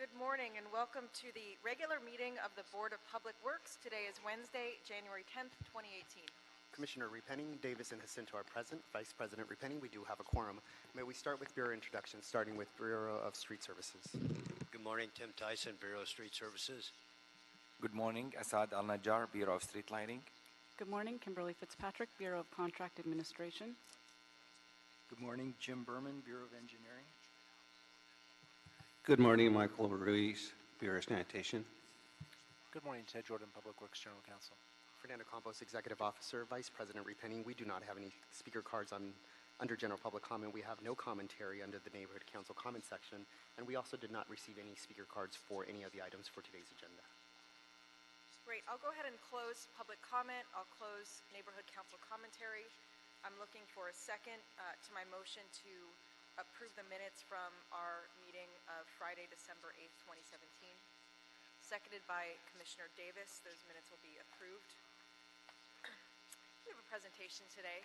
Good morning and welcome to the regular meeting of the Board of Public Works. Today is Wednesday, January 10th, 2018. Commissioner Repenning, Davis, and Jacinto are present. Vice President Repenning, we do have a quorum. May we start with Bureau introductions, starting with Bureau of Street Services. Good morning, Tim Tyson, Bureau of Street Services. Good morning, Asad Al-Najjar, Bureau of Street Lighting. Good morning, Kimberly Fitzpatrick, Bureau of Contract Administration. Good morning, Jim Berman, Bureau of Engineering. Good morning, Michael Ruiz, Bureau of Sanitation. Good morning, Ted Jordan, Public Works General Counsel. Fernando Campos, Executive Officer. Vice President Repenning, we do not have any speaker cards under general public comment. We have no commentary under the Neighborhood Council comment section, and we also did not receive any speaker cards for any of the items for today's agenda. Great. I'll go ahead and close public comment. I'll close Neighborhood Council commentary. I'm looking for a second to my motion to approve the minutes from our meeting of Friday, December 8th, 2017. Seconded by Commissioner Davis. Those minutes will be approved. We have a presentation today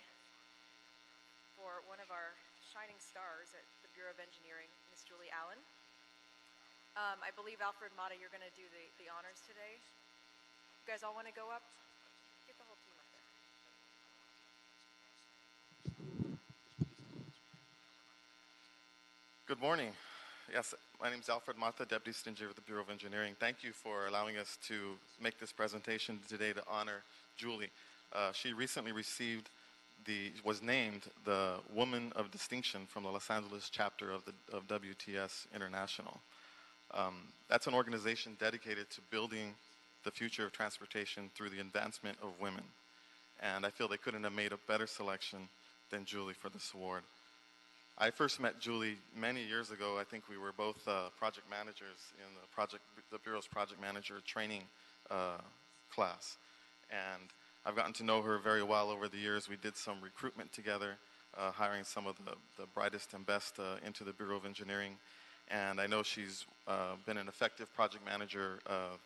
for one of our shining stars at the Bureau of Engineering, Ms. Julie Allen. I believe, Alfred Mata, you're going to do the honors today. You guys all want to go up? Get the whole team up there. Good morning. Yes, my name is Alfred Mata, Deputy City Engineer with the Bureau of Engineering. Thank you for allowing us to make this presentation today to honor Julie. She recently was named the Woman of Distinction from the Los Angeles chapter of WTS International. That's an organization dedicated to building the future of transportation through the advancement of women. And I feel they couldn't have made a better selection than Julie for this award. I first met Julie many years ago. I think we were both project managers in the Bureau's project manager training class. And I've gotten to know her very well over the years. We did some recruitment together, hiring some of the brightest and best into the Bureau of Engineering. And I know she's been an effective project manager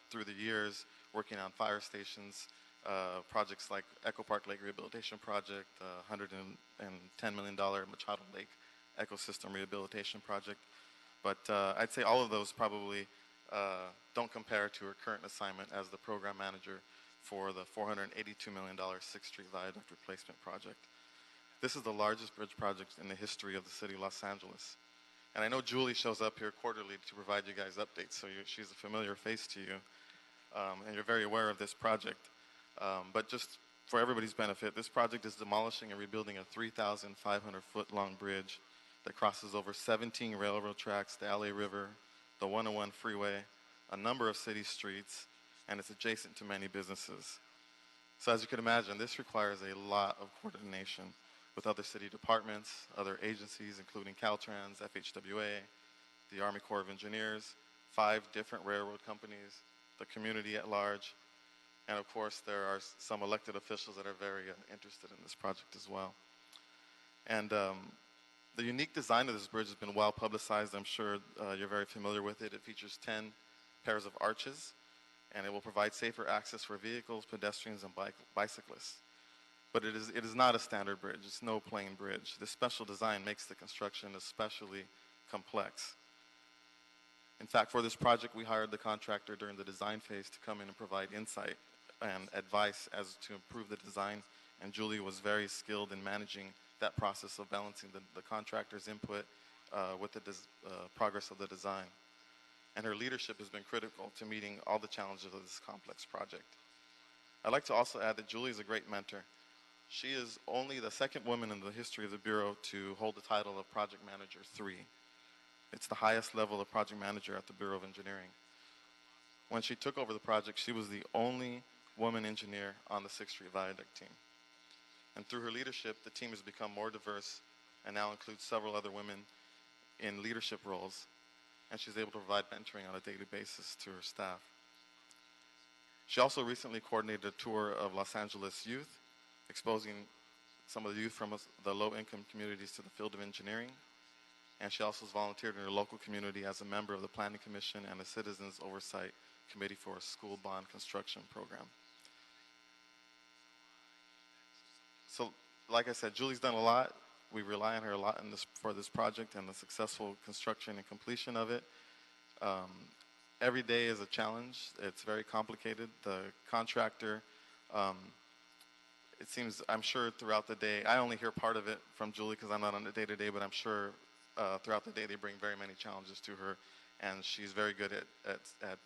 through the years, working on fire stations, projects like Echo Park Lake Rehabilitation Project, $110 million Machado Lake Ecosystem Rehabilitation Project. But I'd say all of those probably don't compare to her current assignment as the program manager for the $482 million 6th Street Viaduct Replacement Project. This is the largest bridge project in the history of the city of Los Angeles. And I know Julie shows up here quarterly to provide you guys updates, so she's a familiar face to you, and you're very aware of this project. But just for everybody's benefit, this project is demolishing and rebuilding a 3,500-foot-long bridge that crosses over 17 railroad tracks, the LA River, the 101 freeway, a number of city streets, and it's adjacent to many businesses. So as you can imagine, this requires a lot of coordination with other city departments, other agencies, including Caltrans, FHWA, the Army Corps of Engineers, 5 different railroad companies, the community at large, and of course there are some elected officials that are very interested in this project as well. And the unique design of this bridge has been well publicized. I'm sure you're very familiar with it. It features 10 pairs of arches, and it will provide safer access for vehicles, pedestrians, and bicyclists. But it is not a standard bridge. It's no plain bridge. This special design makes the construction especially complex. In fact, for this project, we hired the contractor during the design phase to come in and provide insight and advice as to improve the design, and Julie was very skilled in managing that process of balancing the contractor's input with the progress of the design. And her leadership has been critical to meeting all the challenges of this complex project. I'd like to also add that Julie is a great mentor. She is only the second woman in the history of the Bureau to hold the title of Project Manager 3. It's the highest level of project manager at the Bureau of Engineering. When she took over the project, she was the only woman engineer on the 6th Street Viaduct team. And through her leadership, the team has become more diverse and now includes several other women in leadership roles, and she's able to provide mentoring on a daily basis to her staff. She also recently coordinated a tour of Los Angeles youth, exposing some of the youth from the low-income communities to the field of engineering, and she also has volunteered in her local community as a member of the Planning Commission and the Citizens Oversight Committee for a School Bond Construction Program. So, like I said, Julie's done a lot. We rely on her a lot for this project and the successful construction and completion of it. every day is a challenge. It's very complicated. The contractor, it seems, I'm sure throughout the day, I only hear part of it from Julie because I'm not on the day-to-day, but I'm sure throughout the day they bring very many challenges to her, and she's very good at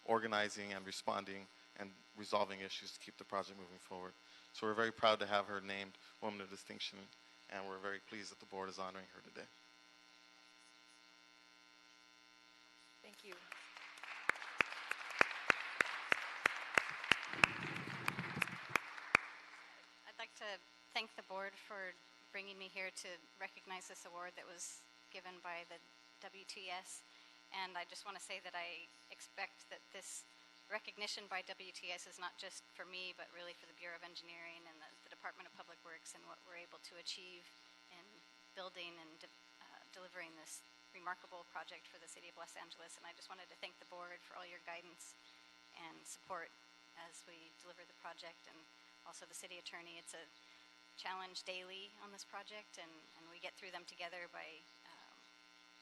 organizing and responding and resolving issues to keep the project moving forward. So we're very proud to have her named Woman of Distinction, and we're very pleased that the board is honoring her today. Thank you. I'd like to thank the board for bringing me here to recognize this award that was given by the WTS. And I just want to say that I expect that this recognition by WTS is not just for me, but really for the Bureau of Engineering and the Department of Public Works and what we're able to achieve in building and delivering this remarkable project for the city of Los Angeles. And I just wanted to thank the board for all your guidance and support as we deliver the project, and also the city attorney. It's a challenge daily on this project, and we get through them together by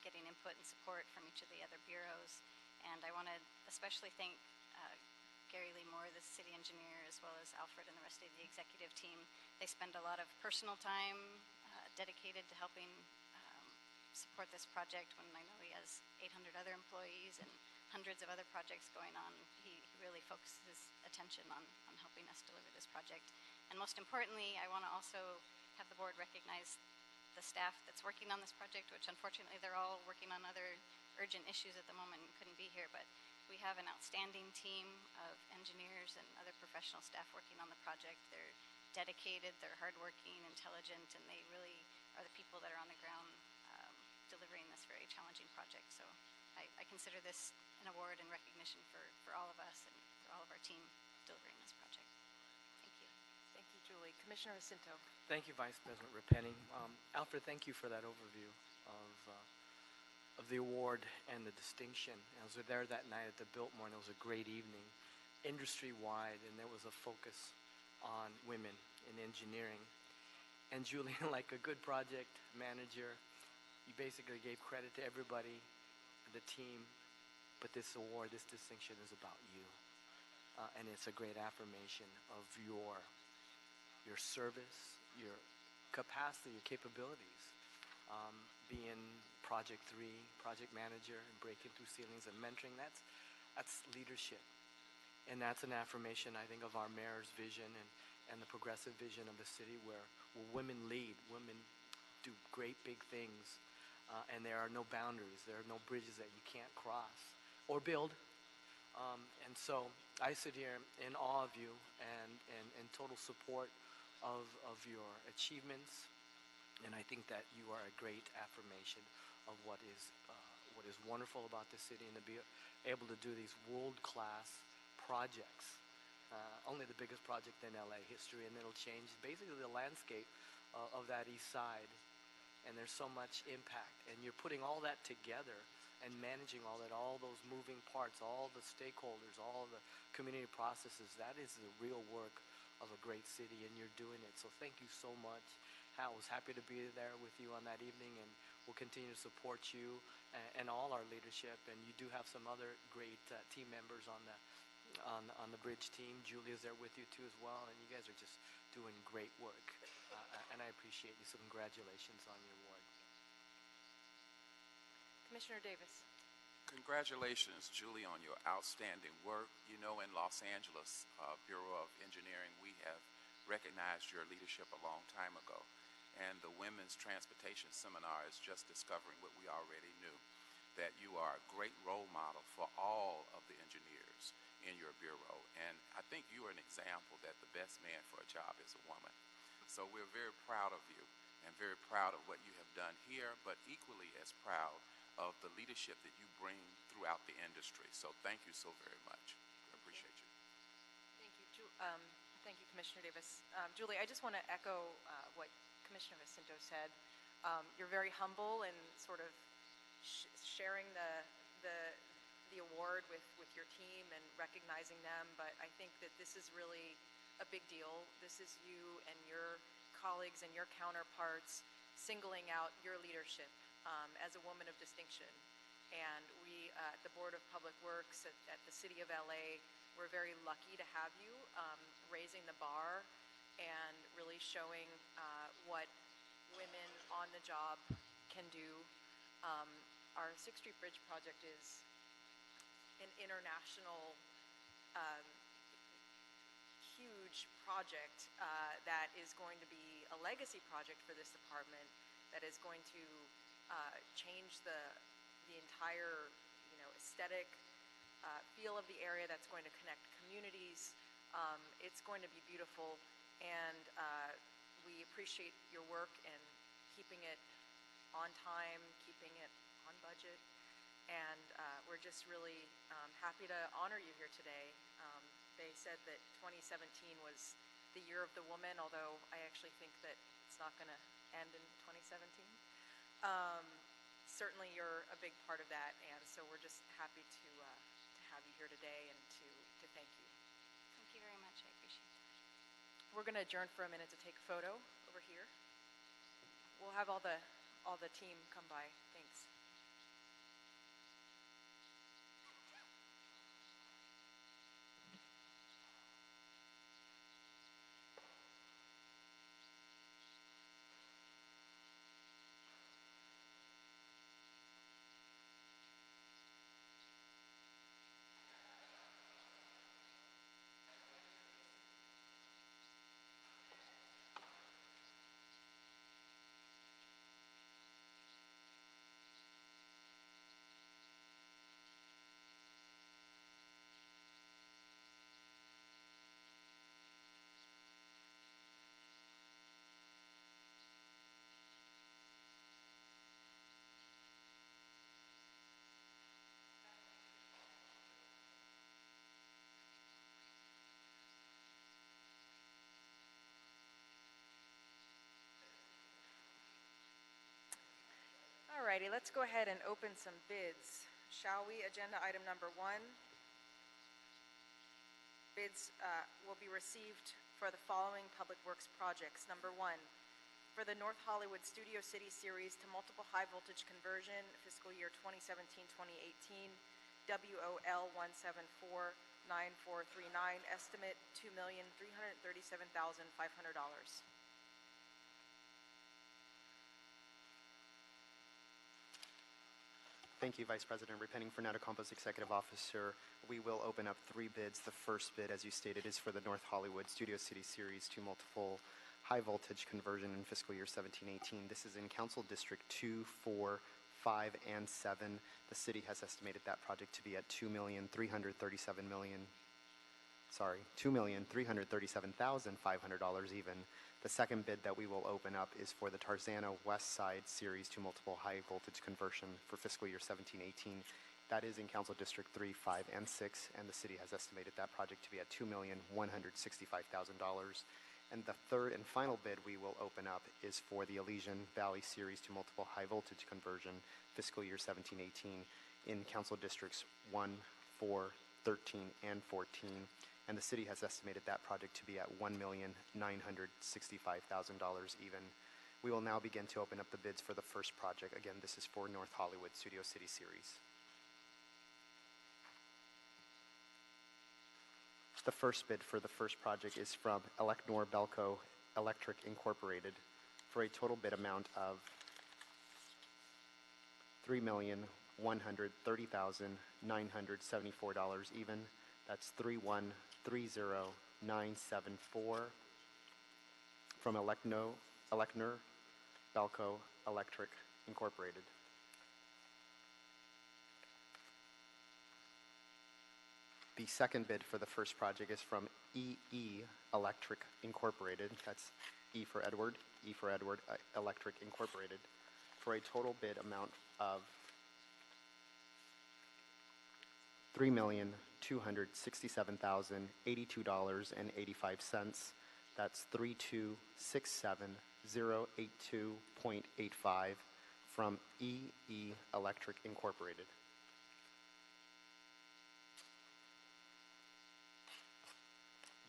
getting input and support from each of the other bureaus. And I want to especially thank Gary Lee Moore, the city engineer, as well as Alfred and the rest of the executive team. They spend a lot of personal time dedicated to helping support this project when I know he has 800 other employees and hundreds of other projects going on. He really focuses his attention on helping us deliver this project. And most importantly, I want to also have the board recognize the staff that's working on this project, which unfortunately they're all working on other urgent issues at the moment and couldn't be here, but we have an outstanding team of engineers and other professional staff working on the project. They're dedicated, they're hardworking, intelligent, and they really are the people that are on the ground delivering this very challenging project. So I consider this an award and recognition for all of us and for all of our team delivering this project. Thank you. Thank you, Julie. Commissioner Jacinto. Thank you, Vice President Repenning. Alfred, thank you for that overview of the award and the distinction. I was there that night at the Biltmore, and it was a great evening, industry-wide, and there was a focus on women in engineering. And Julie, like a good project manager, you basically gave credit to everybody, the team, but this award, this distinction is about you. And it's a great affirmation of your service, your capacity, your capabilities. Being Project 3, project manager, and breaking through ceilings and mentoring, that's leadership. And that's an affirmation, I think, of our mayor's vision and the progressive vision of the city where women lead, women do great big things, and there are no boundaries, there are no bridges that you can't cross or build. And so I sit here in awe of you and total support of your achievements, and I think that you are a great affirmation of what is wonderful about the city, and to be able to do these world-class projects. Only the biggest project in LA history, and it'll change basically the landscape of that east side. And there's so much impact, and you're putting all that together and managing all that, all those moving parts, all the stakeholders, all the community processes. That is the real work of a great city, and you're doing it. So thank you so much. I was happy to be there with you on that evening, and we'll continue to support you and all our leadership. And you do have some other great team members on the bridge team. Julia's there with you too as well, and you guys are just doing great work. And I appreciate you, so congratulations on your award. Commissioner Davis. Congratulations, Julie, on your outstanding work. You know, in Los Angeles Bureau of Engineering, we have recognized your leadership a long time ago. And the Women's Transportation Seminar is just discovering what we already knew, that you are a great role model for all of the engineers in your bureau. And I think you are an example that the best man for a job is a woman. So we're very proud of you and very proud of what you have done here, but equally as proud of the leadership that you bring throughout the industry. So thank you so very much. I appreciate you. Thank you, thank you, Commissioner Davis. Julie, I just want to echo what Commissioner Jacinto said. You're very humble and sort of sharing the award with your team and recognizing them, but I think that this is really a big deal. This is you and your colleagues and your counterparts singling out your leadership as a woman of distinction. And we, the Board of Public Works at the City of LA, we're very lucky to have you raising the bar and really showing what women on the job can do. Our 6th Street Bridge project is an international huge project that is going to be a legacy project for this department, that is going to change the entire, aesthetic feel of the area, that's going to connect communities. It's going to be beautiful, and we appreciate your work in keeping it on time, keeping it on budget, and we're just really happy to honor you here today. They said that 2017 was the year of the woman, although I actually think that it's not going to end in 2017. Certainly you're a big part of that, and so we're just happy to have you here today and to thank you. Thank you very much. I appreciate that. We're going to adjourn for a minute to take a photo over here. We'll have all the team come by. Thanks. Alrighty, let's go ahead and open some bids, shall we? Agenda item number 1. Bids will be received for the following public works projects. Number 1, for the North Hollywood Studio City Series to multiple high voltage conversion, fiscal year 2017-2018, WOL 1749439, estimate $2,337,500. Thank you, Vice President Repenning. For Natacompa's Executive Officer, we will open up 3 bids. The first bid, as you stated, is for the North Hollywood Studio City Series to multiple high voltage conversion in fiscal year 17-18. This is in Council District 2, 4, 5, and 7. The city has estimated that project to be at $2,337,500 even. The second bid that we will open up is for the Tarzana West Side Series to multiple high voltage conversion for fiscal year 17-18. That is in Council District 3, 5, and 6, and the city has estimated that project to be at $2,165,000. And the third and final bid we will open up is for the Elysian Valley Series to multiple high voltage conversion fiscal year 17-18 in Council Districts 1, 4, 13, and 14. And the city has estimated that project to be at $1,965,000 even. We will now begin to open up the bids for the first project. Again, this is for North Hollywood Studio City Series. The first bid for the first project is from Elecnor Belco Electric Incorporated for a total bid amount of $3,130,974 even. That's 3130974 from Elecnor Belco Electric Incorporated. The second bid for the first project is from EE Electric Incorporated. That's E for Edward, Electric Incorporated, for a total bid amount of $3,267,082.85. That's 3267082.85 from EE Electric Incorporated.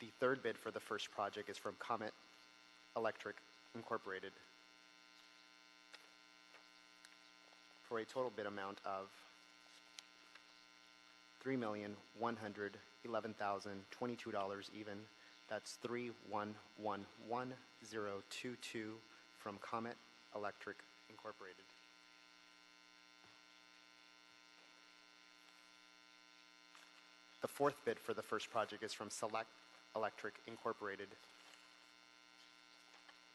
The third bid for the first project is from Comet Electric Incorporated for a total bid amount of $3,111,022 even. That's 3111022 from Comet Electric Incorporated. The fourth bid for the first project is from Select Electric Incorporated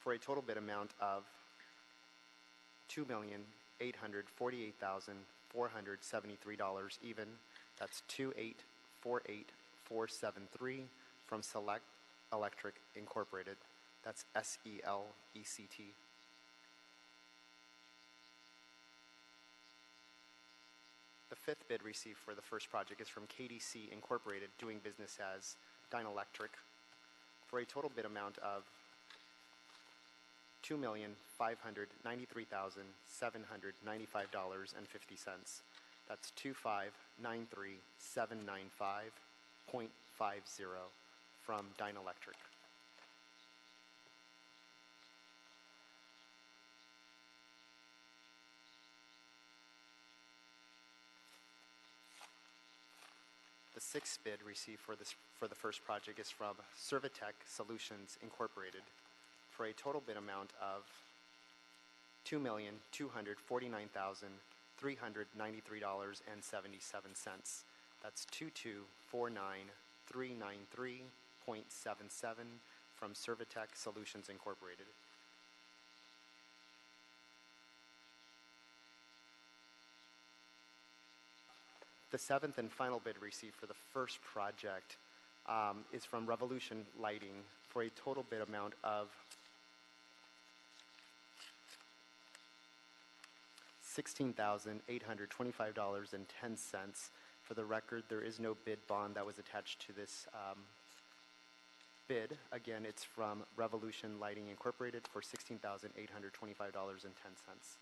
for a total bid amount of $2,848,473 even. That's 2848473 from Select Electric Incorporated. That's SELECT. The fifth bid received for the first project is from KDC Incorporated, doing business as Dynalectric, for a total bid amount of $2,593,795.50. That's 2593795.50 from Dynalectric. The sixth bid received for the first project is from Servitech Solutions Incorporated for a total bid amount of $2,249,393.77. That's 2249393.77 from Servitech Solutions Incorporated. The seventh and final bid received for the first project is from Revolution Lighting for a total bid amount of $16,825.10. For the record, there is no bid bond that was attached to this bid. Again, it's from Revolution Lighting Incorporated for $16,825.10.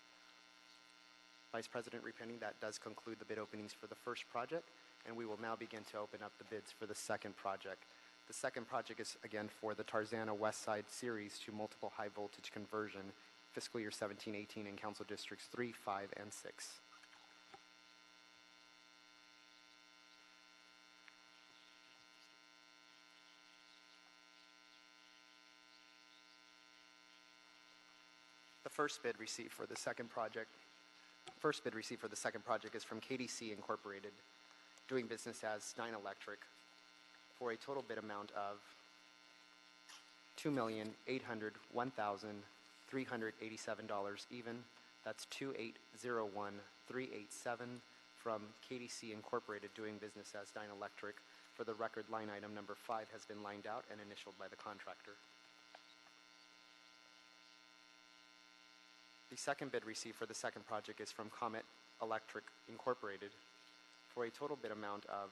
Vice President Repenning, that does conclude the bid openings for the first project, and we will now begin to open up the bids for the second project. The second project is, again, for the Tarzana West Side Series to multiple high voltage conversion, fiscal year 17-18 in Council Districts 3, 5, and 6. The first bid received for the second project is from KDC Incorporated, doing business as Dynalectric, for a total bid amount of $2,801,387 even. That's 2801387 from KDC Incorporated, doing business as Dynalectric. For the record, line item number 5 has been lined out and initialed by the contractor. The second bid received for the second project is from Comet Electric Incorporated for a total bid amount of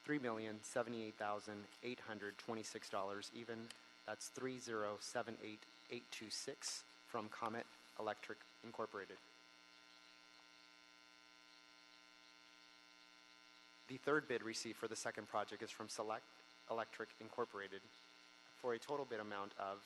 $3,078,826 even. That's 3078826 from Comet Electric Incorporated. The third bid received for the second project is from Select Electric Incorporated for a total bid amount of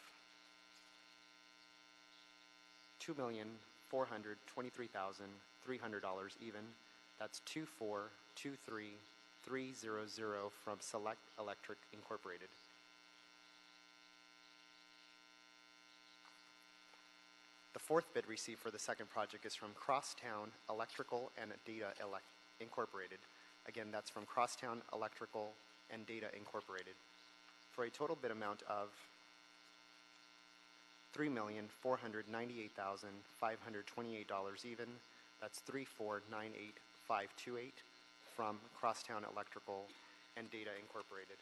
$2,423,300 even. That's 2423300 from Select Electric Incorporated. The fourth bid received for the second project is from Crosstown Electrical and Data Incorporated. Again, that's from Crosstown Electrical and Data Incorporated for a total bid amount of $3,498,528 even. That's 3498528 from Crosstown Electrical and Data Incorporated.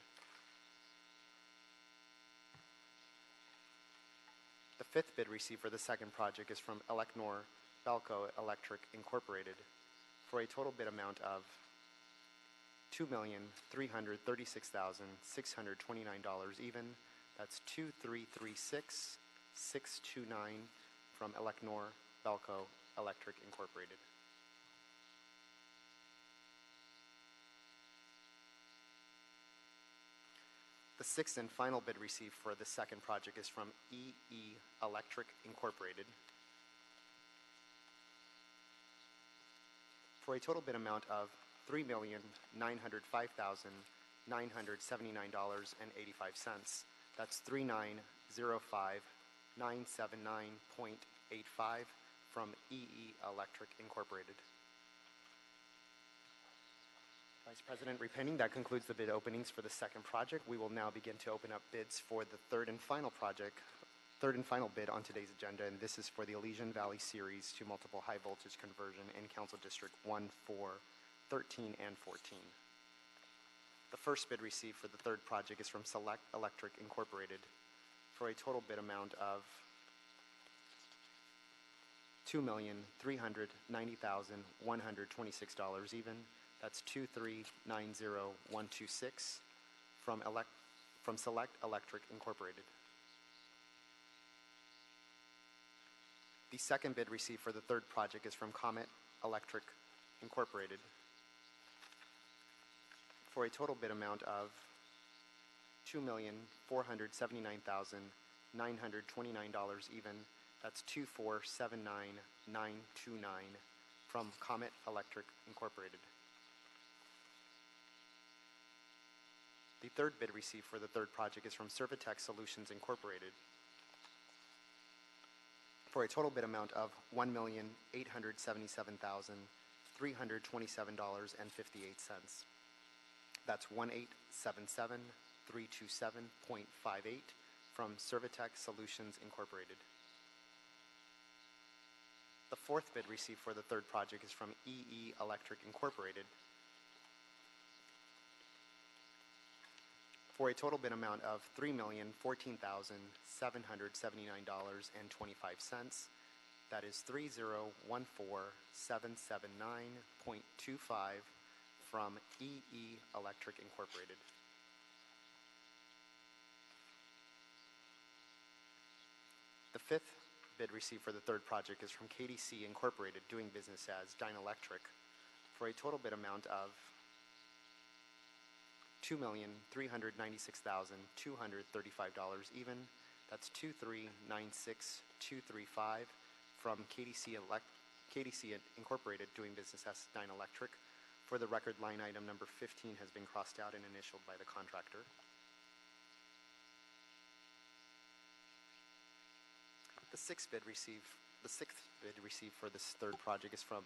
The fifth bid received for the second project is from Elecnor Belco Electric Incorporated for a total bid amount of $2,336,629 even. That's 2336629 from Elecnor Belco Electric Incorporated. The sixth and final bid received for the second project is from EE Electric Incorporated for a total bid amount of $3,905,979.85. That's $3,905,979.85 from EE Electric Incorporated. Vice President Repenning, that concludes the bid openings for the second project. We will now begin to open up bids for the third and final bid on today's agenda, and this is for the Elysian Valley Series to multiple high voltage conversion in Council District 1, 4, 13, and 14. The first bid received for the third project is from Select Electric Incorporated for a total bid amount of $2,390,126 even. That's $2,390,126 from Select Electric Incorporated. The second bid received for the third project is from Comet Electric Incorporated for a total bid amount of $2,479,929 even. That's $2,479,929 from Comet Electric Incorporated. The third bid received for the third project is from Servitech Solutions Incorporated for a total bid amount of $1,877,327.58. That's $1,877,327.58 from Servitech Solutions Incorporated. The fourth bid received for the third project is from EE Electric Incorporated for a total bid amount of $3,014,779.25. That is $3,014,779.25 from EE Electric Incorporated. The fifth bid received for the third project is from KDC Incorporated, doing business as Dynalectric, for a total bid amount of $2,396,235 even. That's $2,396,235 from KDC Incorporated, doing business as Dynalectric. For the record, line item number 15 has been crossed out and initialed by the contractor. The sixth bid received for this third project is from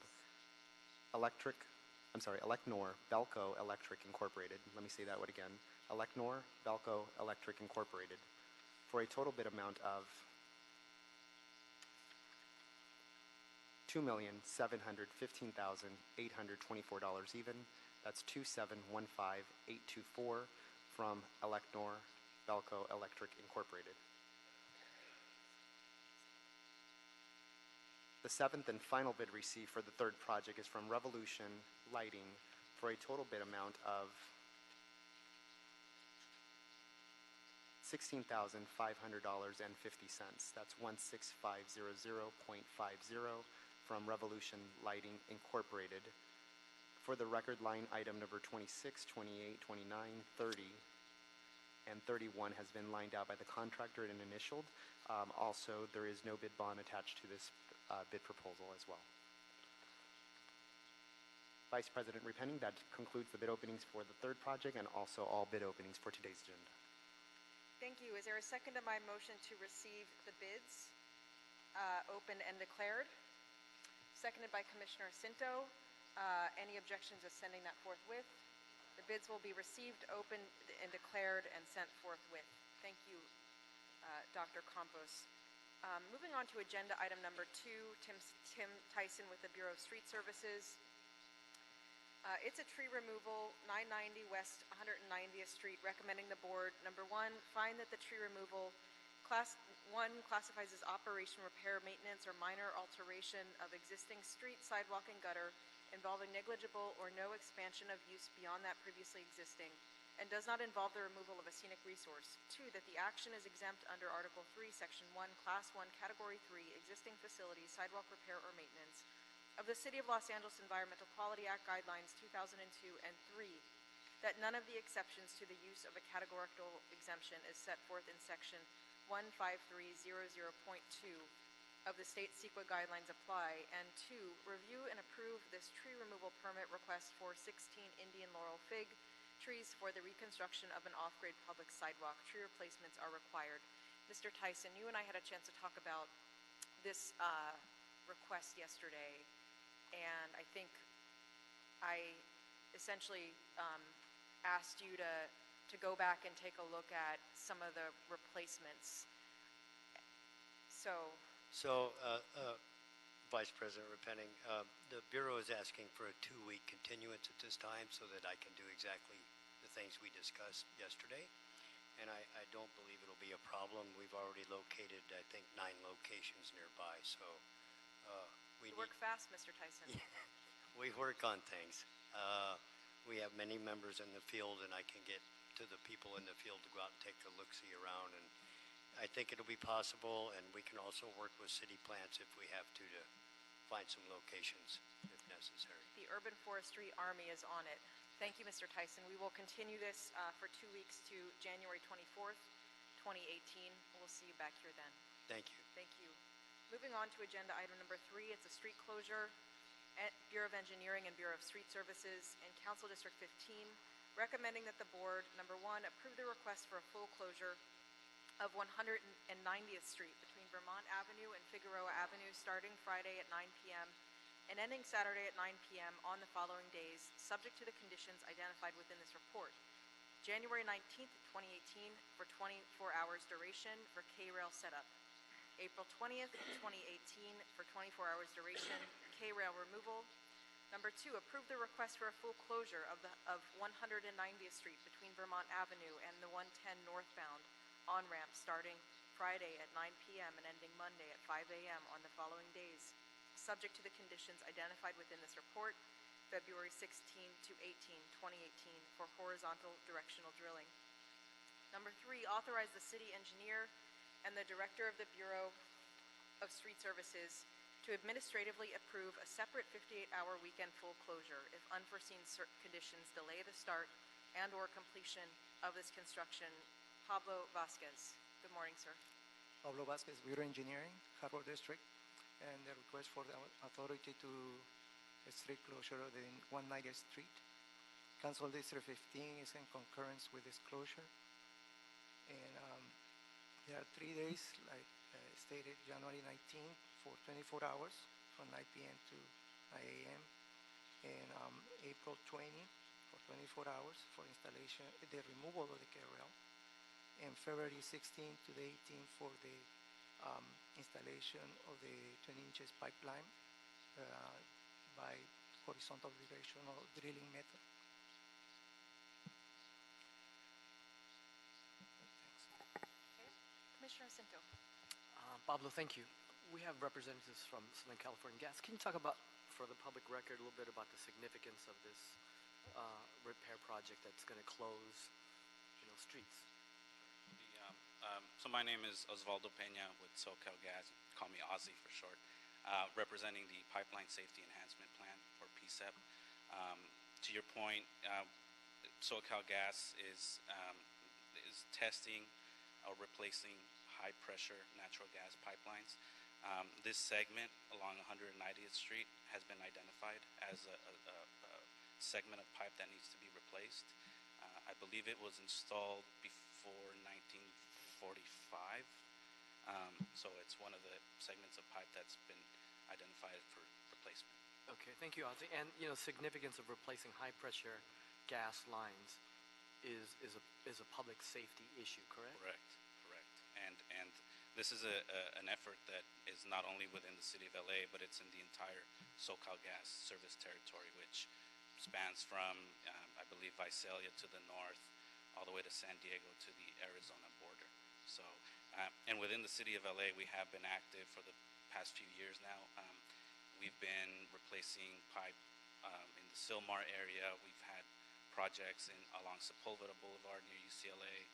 Elecnor Belco Electric Incorporated. Let me say that one again. Elecnor Belco Electric Incorporated for a total bid amount of $2,715,824 even. That's $2,715,824 from Elecnor Belco Electric Incorporated. The seventh and final bid received for the third project is from Revolution Lighting for a total bid amount of $16,500.50. That's $16,500.50 from Revolution Lighting Incorporated. For the record, line item number 26, 28, 29, 30, and 31 has been lined out by the contractor and initialed. Also, there is no bid bond attached to this bid proposal as well. Vice President Repenning, that concludes the bid openings for the third project and also all bid openings for today's agenda. Thank you. Is there a second to my motion to receive the bids opened and declared? Seconded by Commissioner Cinto. Any objections to sending that forthwith? The bids will be received, opened, and declared and sent forthwith. Thank you, Dr. Campos. Moving on to agenda item number 2, Tim Tyson with the Bureau of Street Services. It's a tree removal, 990 West 190th Street, recommending the board, number 1, find that the tree removal Class 1 classifies as operation, repair, maintenance, or minor alteration of existing street, sidewalk, and gutter involving negligible or no expansion of use beyond that previously existing, and does not involve the removal of a scenic resource. 2, that the action is exempt under Article 3, Section 1, Class 1, Category 3, existing facilities, sidewalk repair or maintenance of the City of Los Angeles Environmental Quality Act Guidelines 2002, and 3, that none of the exceptions to the use of a categorical exemption is set forth in Section 15300.2 of the state CEQA guidelines apply, and 2, review and approve this tree removal permit request for 16 Indian laurel fig trees for the reconstruction of an off-grade public sidewalk. Tree replacements are required. Mr. Tyson, you and I had a chance to talk about this request yesterday, and I think I essentially asked you to go back and take a look at some of the replacements. So, Vice President Repenning, the Bureau is asking for a 2-week continuance at this time so that I can do exactly the things we discussed yesterday. And I don't believe it'll be a problem. We've already located, I think, 9 locations nearby, so You work fast, Mr. Tyson. we work on things. We have many members in the field, and I can get to the people in the field to go out and take a look-see around. And I think it'll be possible, and we can also work with city plants if we have to find some locations if necessary. The Urban Forestry Army is on it. Thank you, Mr. Tyson. We will continue this for 2 weeks to January 24th, 2018. We'll see you back here then. Thank you. Thank you. Moving on to agenda item number 3, it's a street closure. Bureau of Engineering and Bureau of Street Services and Council District 15 recommending that the board, number 1, approve the request for a full closure of 190th Street between Vermont Avenue and Figueroa Avenue starting Friday at 9 p.m. and ending Saturday at 9 p.m. on the following days, subject to the conditions identified within this report. January 19th, 2018 for 24 hours duration for K-Rail setup. April 20th, 2018 for 24 hours duration, K-Rail removal. Number 2, approve the request for a full closure of 190th Street between Vermont Avenue and the 110 northbound on-ramp starting Friday at 9 p.m. and ending Monday at 5 a.m. on the following days, subject to the conditions identified within this report, February 16 to 18, 2018 for horizontal directional drilling. Number 3, authorize the city engineer and the director of the Bureau of Street Services to administratively approve a separate 58-hour weekend full closure if unforeseen conditions delay the start and or completion of this construction. Pablo Vasquez. Good morning, sir. Pablo Vasquez, Bureau Engineering, Harbor District, and the request for the authority to street closure of the 190th Street. Council District 15 is in concurrence with this closure. And there are 3 days, like stated, January 19th for 24 hours from 9 p.m. to 9 a.m. And April 20 for 24 hours for installation, the removal of the K-Rail. And February 16th to the 18th for the installation of the 20 inches pipeline by horizontal directional drilling method. Commissioner Cinto. Pablo, thank you. We have representatives from Southern California Gas. Can you talk about, for the public record, a little bit about the significance of this repair project that's going to close, streets? So my name is Osvaldo Peña with SoCal Gas, call me Ozzy for short, representing the Pipeline Safety Enhancement Plan, or PSEP. To your point, SoCal Gas is testing or replacing high-pressure natural gas pipelines. This segment along 190th Street has been identified as a segment of pipe that needs to be replaced. I believe it was installed before 1945, so it's one of the segments of pipe that's been identified for replacement. Okay, thank you, Ozzy. And significance of replacing high-pressure gas lines is a public safety issue, correct? Correct. And this is an effort that is not only within the city of LA, but it's in the entire SoCal Gas service territory, which spans from, I believe, Visalia to the north, all the way to San Diego to the Arizona border. So, and within the city of LA, we have been active for the past few years now. We've been replacing pipe in the Sylmar area. We've had projects along Sepulveda Boulevard near UCLA.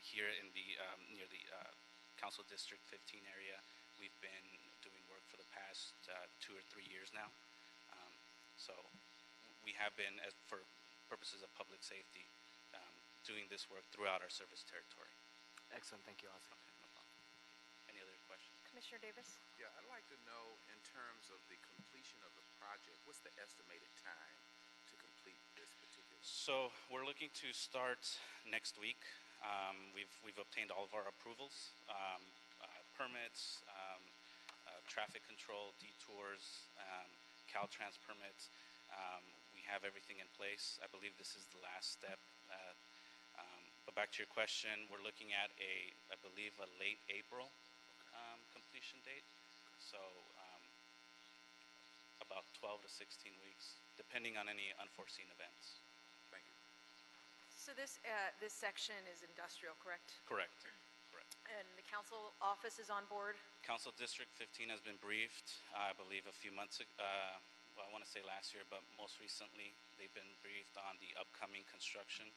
Here in the near the Council District 15 area, we've been doing work for the past 2 or 3 years now. So we have been, for purposes of public safety, doing this work throughout our service territory. Excellent, thank you, Ozzy. Okay, no problem. Any other questions? Commissioner Davis? Yeah, I'd like to know in terms of the completion of the project, what's the estimated time to complete this particular? So we're looking to start next week. We've obtained all of our approvals, permits, traffic control, detours, Caltrans permits. We have everything in place. I believe this is the last step. But back to your question, we're looking at I believe, a late April completion date. So about 12 to 16 weeks, depending on any unforeseen events. Thank you. So this section is industrial, correct? Correct. Correct. And the council office is on board? Council District 15 has been briefed, I believe, a few months ago. Well, I want to say last year, but most recently they've been briefed on the upcoming construction.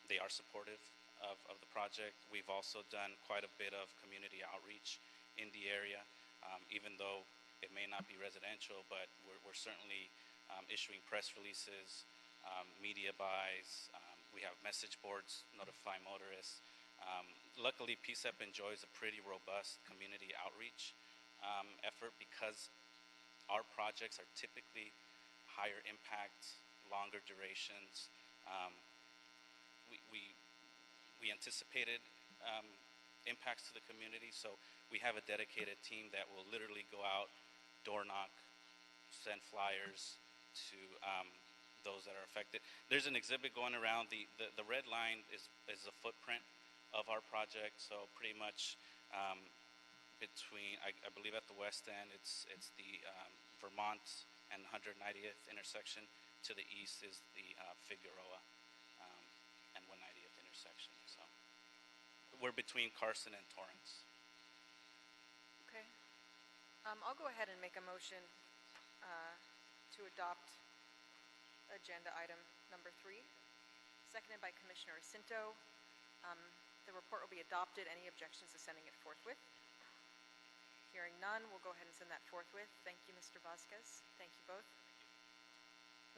They are supportive of the project. We've also done quite a bit of community outreach in the area, even though it may not be residential, but we're certainly issuing press releases, media buys. We have message boards, notify motorists. Luckily, PSEP enjoys a pretty robust community outreach effort because our projects are typically higher impact, longer durations. We anticipated impacts to the community, so we have a dedicated team that will literally go out, door knock, send flyers to those that are affected. There's an exhibit going around. The red line is a footprint of our project, so pretty much between, I believe at the west end, it's the Vermont and 190th intersection. To the east is the Figueroa and 190th intersection. So we're between Carson and Torrance. Okay. I'll go ahead and make a motion to adopt agenda item number 3, seconded by Commissioner Jacinto. The report will be adopted. Any objections to sending it forthwith? Hearing none, we'll go ahead and send that forthwith. Thank you, Mr. Vasquez. Thank you both.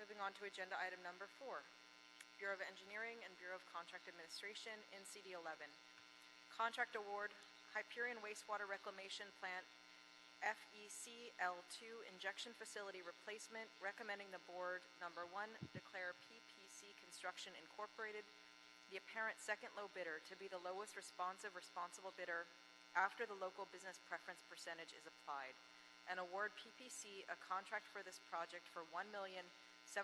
Moving on to agenda item number 4, Bureau of Engineering and Bureau of Contract Administration, NCD 11. Contract award, Hyperion Wastewater Reclamation Plant FECL2 Injection Facility Replacement, recommending the board, number 1, declare PPC Construction Incorporated the apparent second low bidder to be the lowest responsive responsible bidder after the local business preference percentage is applied, and award PPC a contract for this project for $1,710,220,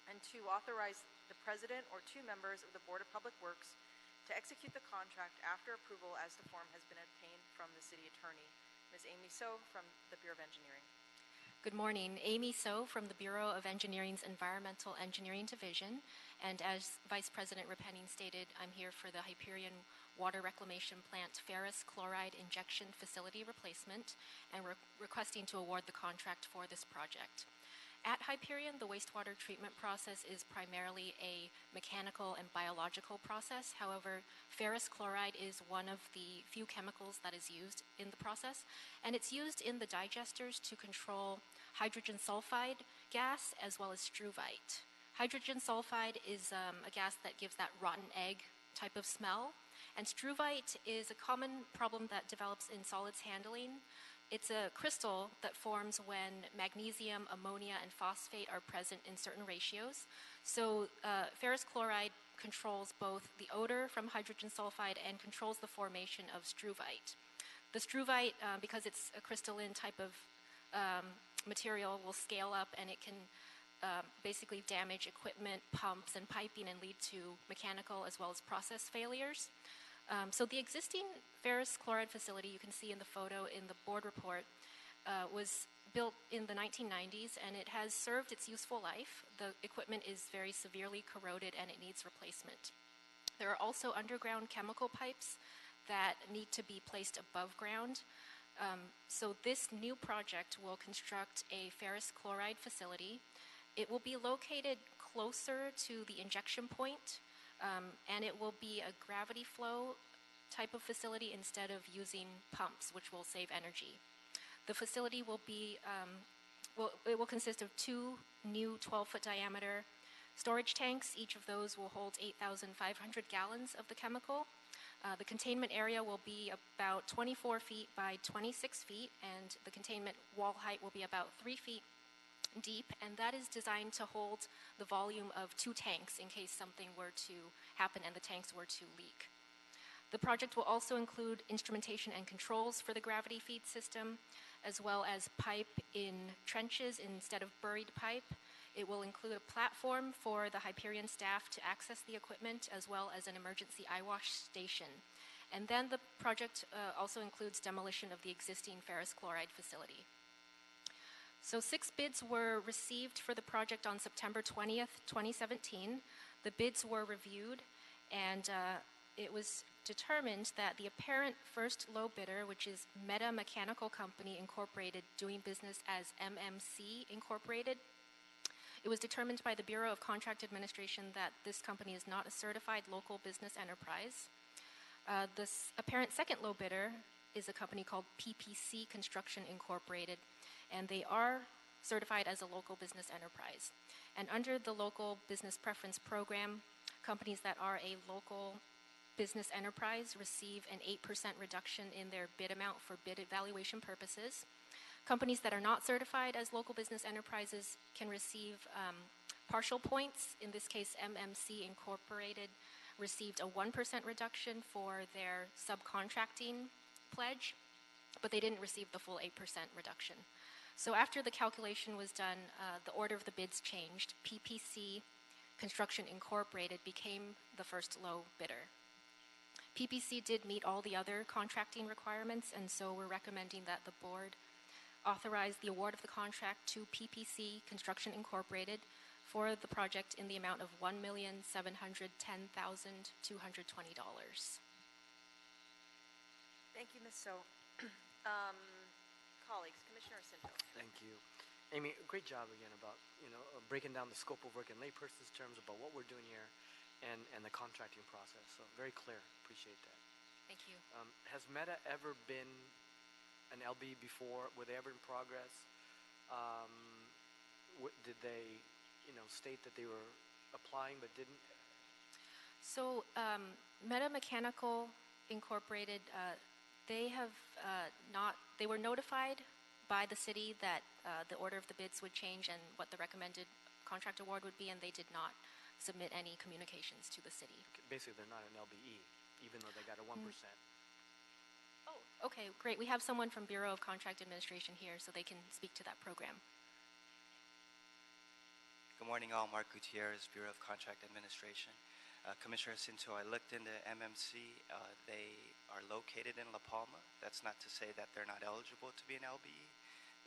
and 2, authorize the president or 2 members of the Board of Public Works to execute the contract after approval as the form has been obtained from the city attorney. Ms. Amy So from the Bureau of Engineering. Good morning. Amy So from the Bureau of Engineering's Environmental Engineering Division. And as Vice President Repenning stated, I'm here for the Hyperion Water Reclamation Plant Ferrous Chloride Injection Facility Replacement, and we're requesting to award the contract for this project. At Hyperion, the wastewater treatment process is primarily a mechanical and biological process. However, ferrous chloride is one of the few chemicals that is used in the process, and it's used in the digesters to control hydrogen sulfide gas as well as struvite. Hydrogen sulfide is a gas that gives that rotten egg type of smell, and struvite is a common problem that develops in solids handling. It's a crystal that forms when magnesium, ammonia, and phosphate are present in certain ratios. So ferrous chloride controls both the odor from hydrogen sulfide and controls the formation of struvite. The struvite, because it's a crystalline type of material, will scale up, and it can basically damage equipment, pumps, and piping and lead to mechanical as well as process failures. So the existing ferrous chloride facility you can see in the photo in the board report was built in the 1990s, and it has served its useful life. The equipment is very severely corroded and it needs replacement. There are also underground chemical pipes that need to be placed above ground. So this new project will construct a ferrous chloride facility. It will be located closer to the injection point, and it will be a gravity flow type of facility instead of using pumps, which will save energy. The facility will be, it will consist of 2 new 12-foot diameter storage tanks. Each of those will hold 8,500 gallons of the chemical. The containment area will be about 24 feet by 26 feet, and the containment wall height will be about 3 feet deep, and that is designed to hold the volume of 2 tanks in case something were to happen and the tanks were to leak. The project will also include instrumentation and controls for the gravity feed system, as well as pipe in trenches instead of buried pipe. It will include a platform for the Hyperion staff to access the equipment, as well as an emergency eyewash station. And then the project also includes demolition of the existing ferrous chloride facility. So 6 bids were received for the project on September 20th, 2017. The bids were reviewed, and it was determined that the apparent first low bidder, which is Meta Mechanical Company Incorporated, doing business as MMC Incorporated, it was determined by the Bureau of Contract Administration that this company is not a certified local business enterprise. This apparent second low bidder is a company called PPC Construction Incorporated, and they are certified as a local business enterprise. And under the Local Business Preference Program, companies that are a local business enterprise receive an 8% reduction in their bid amount for bid evaluation purposes. Companies that are not certified as local business enterprises can receive partial points. In this case, MMC Incorporated received a 1% reduction for their subcontracting pledge, but they didn't receive the full 8% reduction. So after the calculation was done, the order of the bids changed. PPC Construction Incorporated became the first low bidder. PPC did meet all the other contracting requirements, and so we're recommending that the board authorize the award of the contract to PPC Construction Incorporated for the project in the amount of $1,710,220. Thank you, Ms. So. Colleagues, Commissioner Cinto. Thank you. Amy, great job again about, breaking down the scope of work in layperson's terms about what we're doing here and the contracting process. So very clear. Appreciate that. Thank you. Has Meta ever been an LB before? Were they ever in progress? Did they, state that they were applying but didn't? So Meta Mechanical Incorporated, they have they were notified by the city that the order of the bids would change and what the recommended contract award would be, and they did not submit any communications to the city. Okay, basically, they're not an LBE, even though they got a 1%. Oh, okay, great. We have someone from Bureau of Contract Administration here, so they can speak to that program. Good morning, all. Mark Gutierrez, Bureau of Contract Administration. Commissioner Cinto, I looked into MMC. They are located in La Palma. That's not to say that they're not eligible to be an LBE,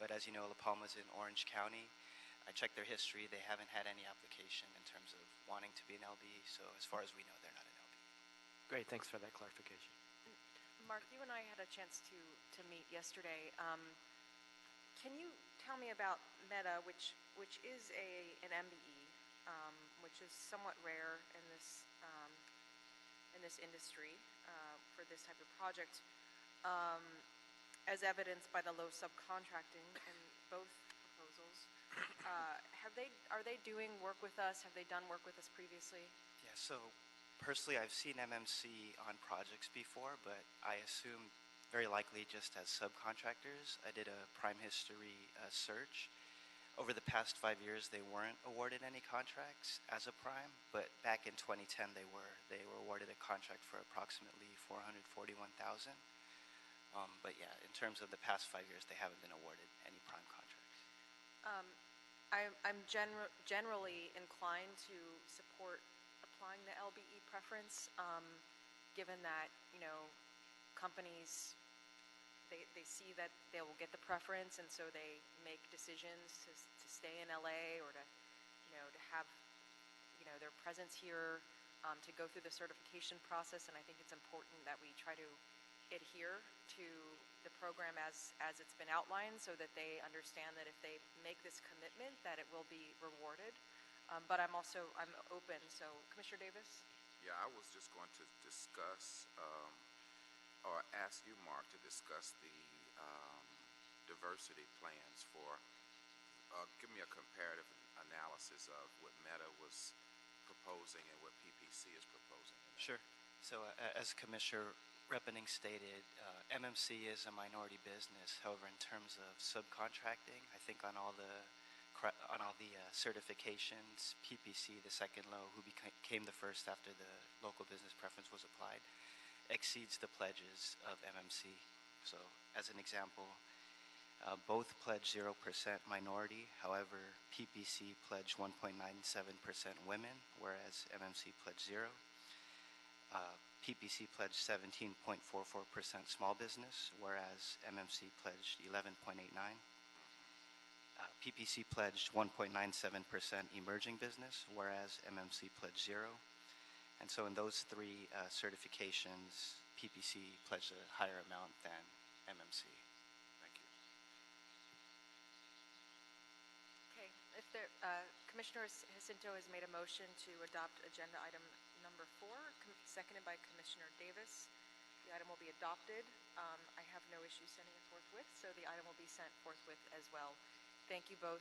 but as you know, La Palma's in Orange County. I checked their history. They haven't had any application in terms of wanting to be an LBE, so as far as we know, they're not an LBE. Great, thanks for that clarification. Mark, you and I had a chance to meet yesterday. Can you tell me about Meta, which is an MBE, which is somewhat rare in this industry for this type of project, as evidenced by the low subcontracting in both proposals. Are they doing work with us? Have they done work with us previously? Yeah, so personally, I've seen MMC on projects before, but I assume very likely just as subcontractors. I did a prime history search. Over the past 5 years, they weren't awarded any contracts as a prime, but back in 2010, they were. They were awarded a contract for approximately $441,000. But yeah, in terms of the past 5 years, they haven't been awarded any prime contracts. I'm generally inclined to support applying the LBE preference, given that, companies, they see that they will get the preference, and so they make decisions to stay in LA or to have, their presence here, to go through the certification process. And I think it's important that we try to adhere to the program as it's been outlined, so that they understand that if they make this commitment, that it will be rewarded. But I'm open. So, Commissioner Davis? Yeah, I was just going to discuss, or ask you, Mark, to discuss the diversity plans for, give me a comparative analysis of what Meta was proposing and what PPC is proposing. Sure. So as Commissioner Repening stated, MMC is a minority business. However, in terms of subcontracting, I think on all the certifications, PPC, the second low, who became the first after the local business preference was applied, exceeds the pledges of MMC. So as an example, both pledge 0% minority. However, PPC pledged 1.97% women, whereas MMC pledged 0. PPC pledged 17.44% small business, whereas MMC pledged 11.89%. PPC pledged 1.97% emerging business, whereas MMC pledged 0. And so in those three certifications, PPC pledged a higher amount than MMC. Thank you. Okay, if there, Commissioner Jacinto has made a motion to adopt agenda item number 4, seconded by Commissioner Davis. The item will be adopted. I have no issue sending it forthwith, so the item will be sent forthwith as well. Thank you both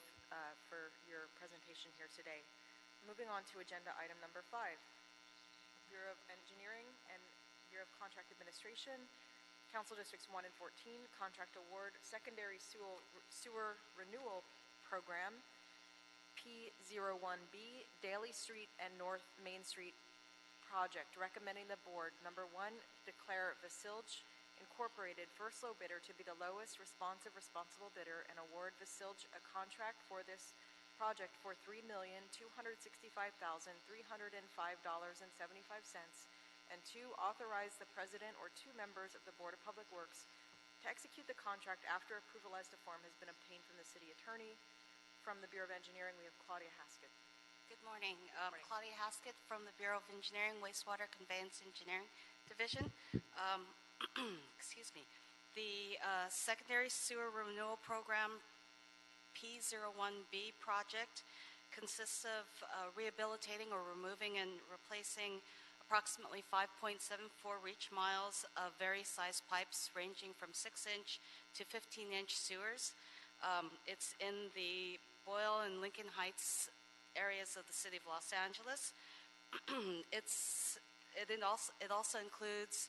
for your presentation here today. Moving on to agenda item number 5, Bureau of Engineering and Bureau of Contract Administration, Council Districts 1 and 14, Contract Award, Secondary Sewer Renewal Program, P01B, Daly Street and North Main Street Project. Recommending the board, number 1, declare Vasilj Incorporated first low bidder to be the lowest responsible bidder and award Vasilj a contract for this project for $3,265,305.75, and 2, authorize the president or 2 members of the Board of Public Works to execute the contract after approval as to form has been obtained from the city attorney. From the Bureau of Engineering, we have Claudia Haskett. Good morning. Claudia Haskett from the Bureau of Engineering, Wastewater Conveyance Engineering Division. Excuse me. The Secondary Sewer Renewal Program P01B project consists of rehabilitating or removing and replacing approximately 5.74 reach miles of various size pipes ranging from 6-inch to 15-inch sewers. It's in the Boyle and Lincoln Heights areas of the city of Los Angeles. It also includes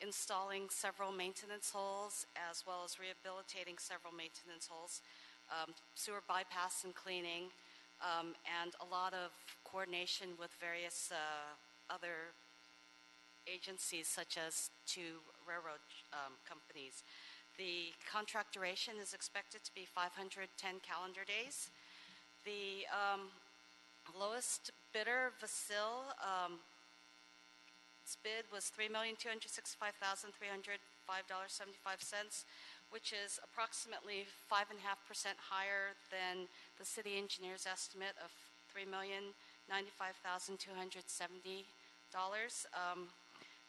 installing several maintenance holes as well as rehabilitating several maintenance holes, sewer bypass and cleaning, and a lot of coordination with various other agencies such as 2 railroad companies. The contract duration is expected to be 510 calendar days. The lowest bidder, Vasil, its bid was $3,265,305.75, which is approximately 5.5% higher than the city engineer's estimate of $3,095,270.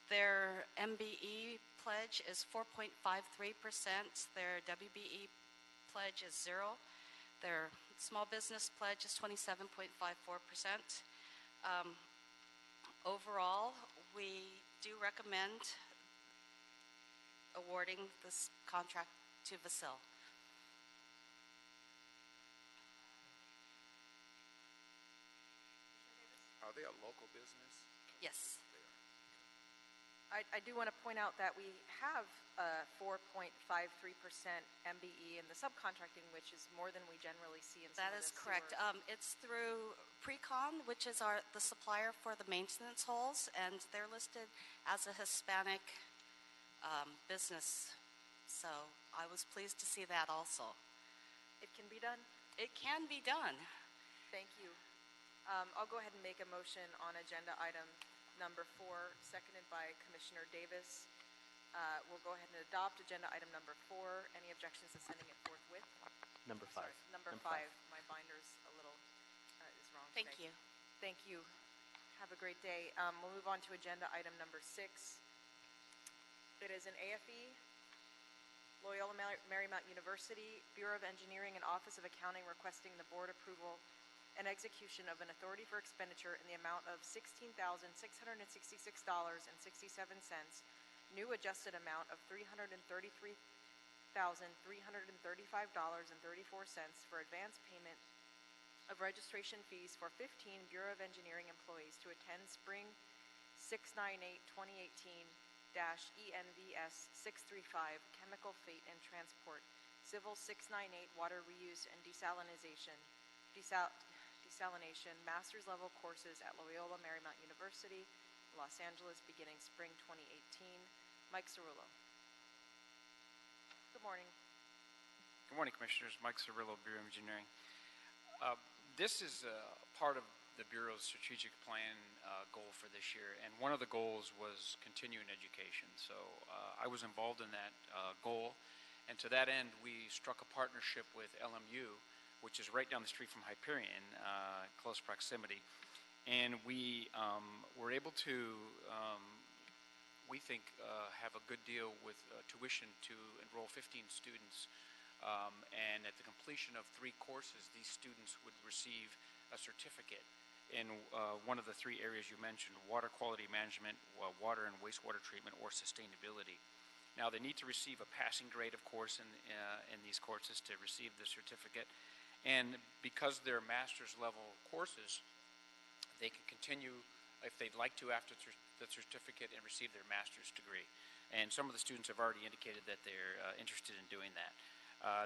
Their MBE pledge is 4.53%. Their WBE pledge is 0. Their small business pledge is 27.54%. Overall, we do recommend awarding this contract to Vasil. Are they a local business? Yes. I do want to point out that we have 4.53% MBE in the subcontracting, which is more than we generally see in some That of is the correct. sewer. It's through Precon, which is the supplier for the maintenance holes, and they're listed as a Hispanic business. So I was pleased to see that also. It can be done? It can be done. Thank you. I'll go ahead and make a motion on agenda item number 4, seconded by Commissioner Davis. We'll go ahead and adopt agenda item number 4. Any objections to sending it forthwith? Number 5. Sorry, number 5. My binder's a little is wrong Thank today. you. Thank you. Have a great day. We'll move on to agenda item number 6. It is an AFE, Loyola Marymount University, Bureau of Engineering and Office of Accounting requesting the board approval and execution of an authority for expenditure in the amount of $16,666.67, new adjusted amount of $333,335.34 for advance payment of registration fees for 15 Bureau of Engineering employees to attend spring 698-2018-ENVS 635, Chemical Fate and Transport, Civil 698, Water Reuse and Desalination, Master's Level Courses at Loyola Marymount University, Los Angeles, beginning spring 2018. Mike Cerullo. Good morning. Good morning, Commissioners. Mike Cerullo, Bureau of Engineering. This is part of the Bureau's strategic plan goal for this year, and one of the goals was continuing education. So I was involved in that goal, and to that end, we struck a partnership with LMU, which is right down the street from Hyperion, close proximity, and we were able to, we think, have a good deal with tuition to enroll 15 students. And at the completion of 3 courses, these students would receive a certificate in one of the 3 areas you mentioned: water quality management, water and wastewater treatment, or sustainability. Now, they need to receive a passing grade, of course, in these courses to receive the certificate. And because they're master's level courses, they can continue, if they'd like to, after the certificate and receive their master's degree. And some of the students have already indicated that they're interested in doing that.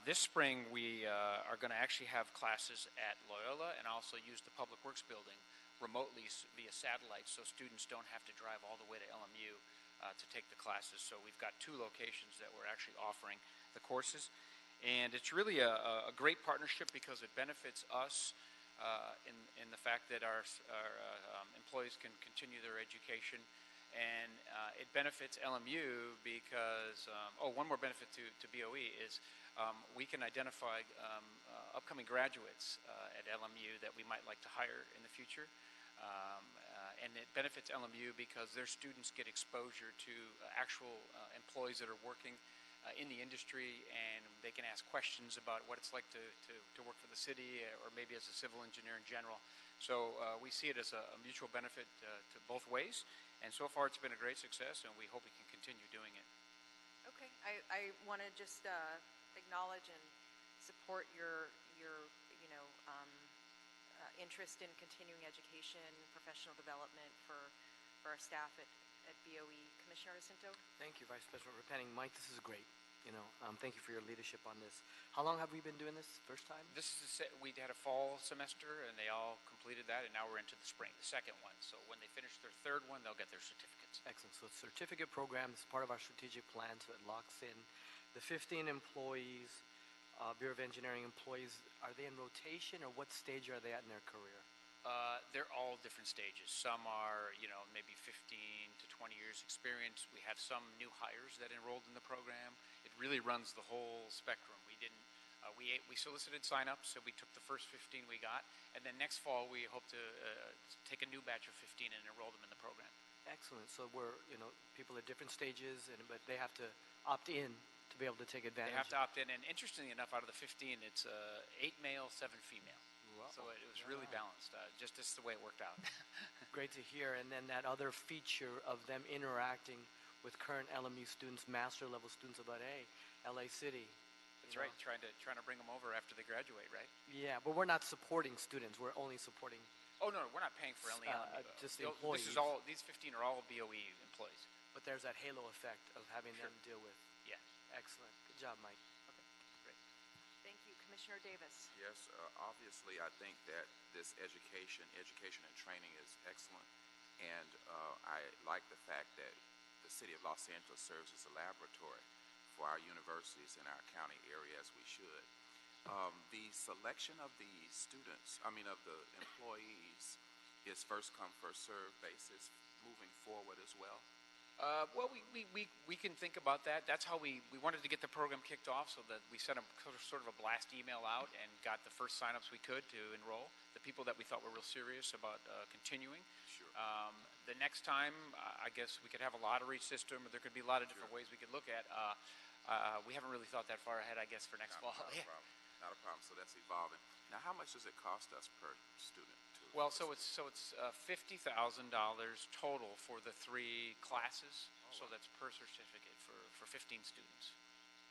This spring, we are going to actually have classes at Loyola and also use the Public Works building remotely via satellite, so students don't have to drive all the way to LMU to take the classes. So we've got 2 locations that we're actually offering the courses. And it's really a great partnership because it benefits us in the fact that our employees can continue their education. And it benefits LMU because, one more benefit to BOE is we can identify upcoming graduates at LMU that we might like to hire in the future. And it benefits LMU because their students get exposure to actual employees that are working in the industry, and they can ask questions about what it's like to work for the city or maybe as a civil engineer in general. So we see it as a mutual benefit to both ways. And so far, it's been a great success, and we hope we can continue doing it. Okay, I want to just acknowledge and support your interest in continuing education, professional development for our staff at BOE. Commissioner Jacinto? Thank you, Vice President Repenning. Mike, this is great. Thank you for your leadership on this. How long have we been doing this? First time? We had a fall semester, and they all completed that, and now we're into the spring, the second one. So when they finish their 3rd one, they'll get their certificates. Excellent. So it's certificate program is part of our strategic plan, so it locks in the 15 employees, Bureau of Engineering employees. Are they in rotation, or what stage are they at in their career? They're all different stages. Some are, maybe 15 to 20 years experience. We have some new hires that enrolled in the program. It really runs the whole spectrum. We didn't, we solicited sign-ups, so we took the first 15 we got, and then next fall we hope to take a new batch of 15 and enroll them in the program. Excellent. So we're, people at different stages, but they have to opt in to be able to take advantage. They have to opt in, and interestingly enough, out of the 15, it's 8 male, 7 female. So it was really balanced. Just this is the way it worked out. Great to hear. And then that other feature of them interacting with current LMU students, master level students, about, hey, LA City. That's right. Trying to bring them over after they graduate, right? Yeah, but we're not supporting students. We're only supporting. Oh no, we're not paying for LMU. Just the employees. This is all. These 15 are all BOE employees. But there's that halo effect of having them deal with. Yeah. Excellent. Good job, Mike. Thank you. Commissioner Davis. Yes, obviously, I think that this education and training is excellent, and I like the fact that the city of Los Angeles serves as a laboratory for our universities in our county area, as we should. The selection of the students, of the employees, is first come, first served basis moving forward as well. Well, we can think about that. That's how we wanted to get the program kicked off, so that we sent a sort of a blast email out and got the first signups we could to enroll the people that we thought were real serious about continuing. Sure. The next time, I guess we could have a lottery system, or there could be a lot of different ways we could look at. We haven't really thought that far ahead, I guess, for next fall. Not a problem. So that's evolving. Now, how much does it cost us per student? Well, so it's $50,000 total for the 3 classes. So that's per certificate for 15 students.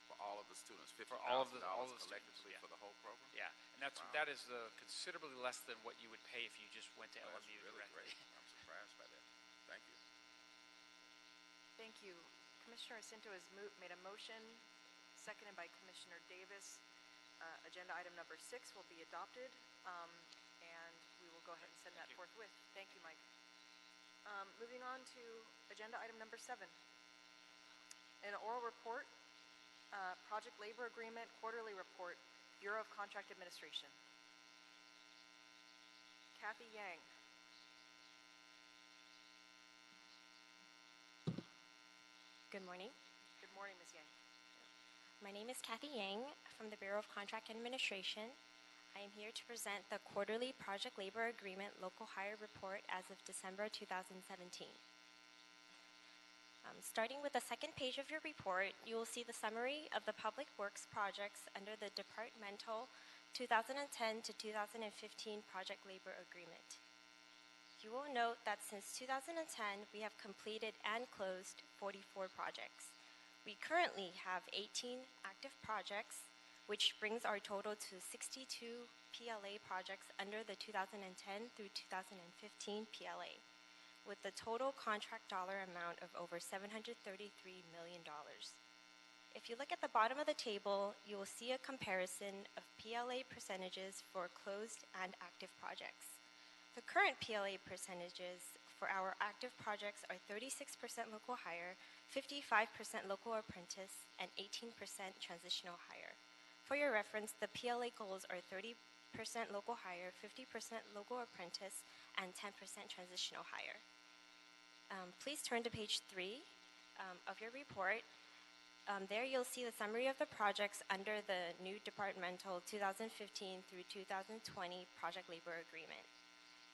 For all of the students, $50,000 collectively for the whole program. Yeah, and that is considerably less than what you would pay if you just went to LMU really directly. Great. I'm surprised by that. Thank you. Thank you. Commissioner Jacinto has made a motion, seconded by Commissioner Davis. Agenda item number 6 will be adopted, and we will go ahead and send that forthwith. Thank you, Mike. Moving on to agenda item number 7. An oral report, project labor agreement, quarterly report, Bureau of Contract Administration. Kathy Yang. Good morning. Good morning, Ms. Yang. My name is Kathy Yang from the Bureau of Contract Administration. I am here to present the quarterly project labor agreement local hire report as of December 2017. Starting with the second page of your report, you will see the summary of the public works projects under the departmental 2010 to 2015 project labor agreement. You will note that since 2010, we have completed and closed 44 projects. We currently have 18 active projects, which brings our total to 62 PLA projects under the 2010 through 2015 PLA, with the total contract dollar amount of over $733 million. If you look at the bottom of the table, you will see a comparison of PLA percentages for closed and active projects. The current PLA percentages for our active projects are 36% local hire, 55% local apprentice, and 18% transitional hire. For your reference, the PLA goals are 30% local hire, 50% local apprentice, and 10% transitional hire. Please turn to page 3 of your report. There you'll see the summary of the projects under the new departmental 2015 through 2020 project labor agreement.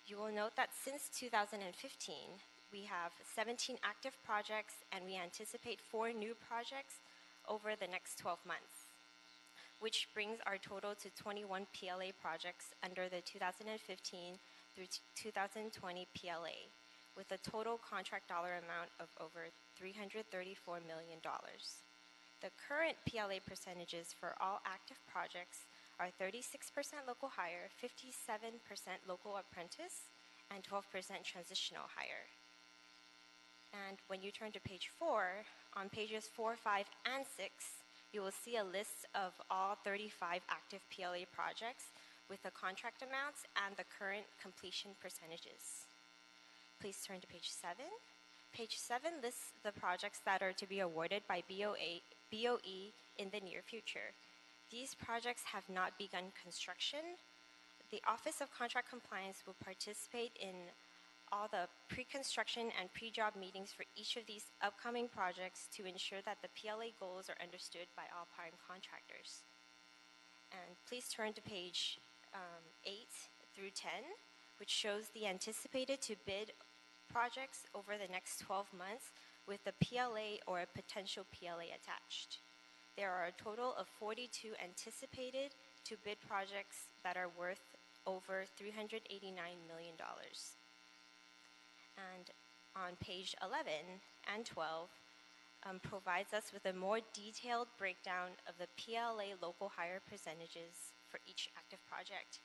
You will note that since 2015, we have 17 active projects, and we anticipate 4 new projects over the next 12 months, which brings our total to 21 PLA projects under the 2015 through 2020 PLA, with a total contract dollar amount of over $334 million. The current PLA percentages for all active projects are 36% local hire, 57% local apprentice, and 12% transitional hire. And when you turn to page 4, on pages 4, 5, and 6, you will see a list of all 35 active PLA projects with the contract amounts and the current completion percentages. Please turn to page 7. Page 7 lists the projects that are to be awarded by BOE in the near future. These projects have not begun construction. The Office of Contract Compliance will participate in all the pre-construction and pre-job meetings for each of these upcoming projects to ensure that the PLA goals are understood by all prime contractors. And please turn to page 8 through 10, which shows the anticipated to bid projects over the next 12 months with the PLA or a potential PLA attached. There are a total of 42 anticipated to bid projects that are worth over $389 million. And on page 11 and 12 provides us with a more detailed breakdown of the PLA local hire percentages for each active project.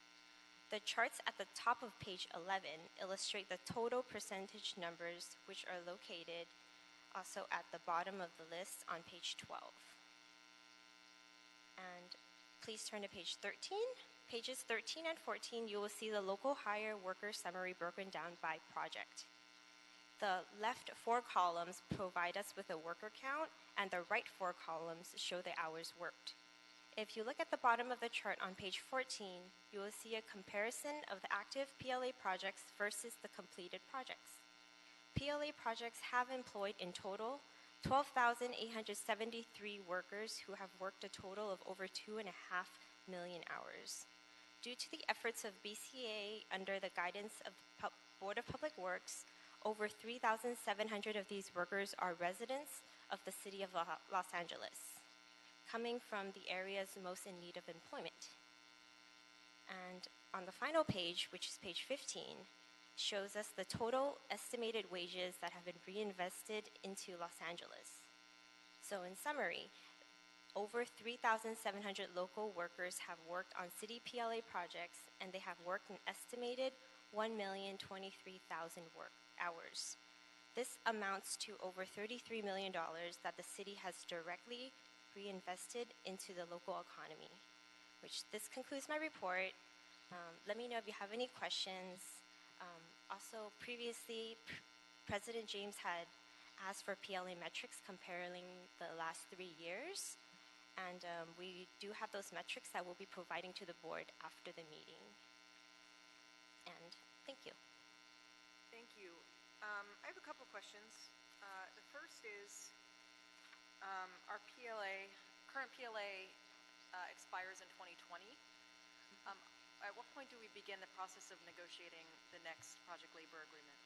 The charts at the top of page 11 illustrate the total percentage numbers, which are located also at the bottom of the list on page 12. And please turn to page 13. Pages 13 and 14, you will see the local hire worker summary broken down by project. The left 4 columns provide us with a worker count, and the right 4 columns show the hours worked. If you look at the bottom of the chart on page 14, you will see a comparison of the active PLA projects versus the completed projects. PLA projects have employed in total 12,873 workers who have worked a total of over 2.5 million hours. Due to the efforts of BCA under the guidance of the Board of Public Works, over 3,700 of these workers are residents of the city of Los Angeles, coming from the areas most in need of employment. And on the final page, which is page 15, shows us the total estimated wages that have been reinvested into Los Angeles. So in summary, over 3,700 local workers have worked on city PLA projects, and they have worked an estimated 1,023,000 work hours. This amounts to over $33 million that the city has directly reinvested into the local economy. This concludes my report. Let me know if you have any questions. Also, previously, President James had asked for PLA metrics comparing the last 3 years. And we do have those metrics that we'll be providing to the board after the meeting. And thank you. Thank you. I have a couple questions. The first is our PLA, current PLA expires in 2020. At what point do we begin the process of negotiating the next project labor agreement?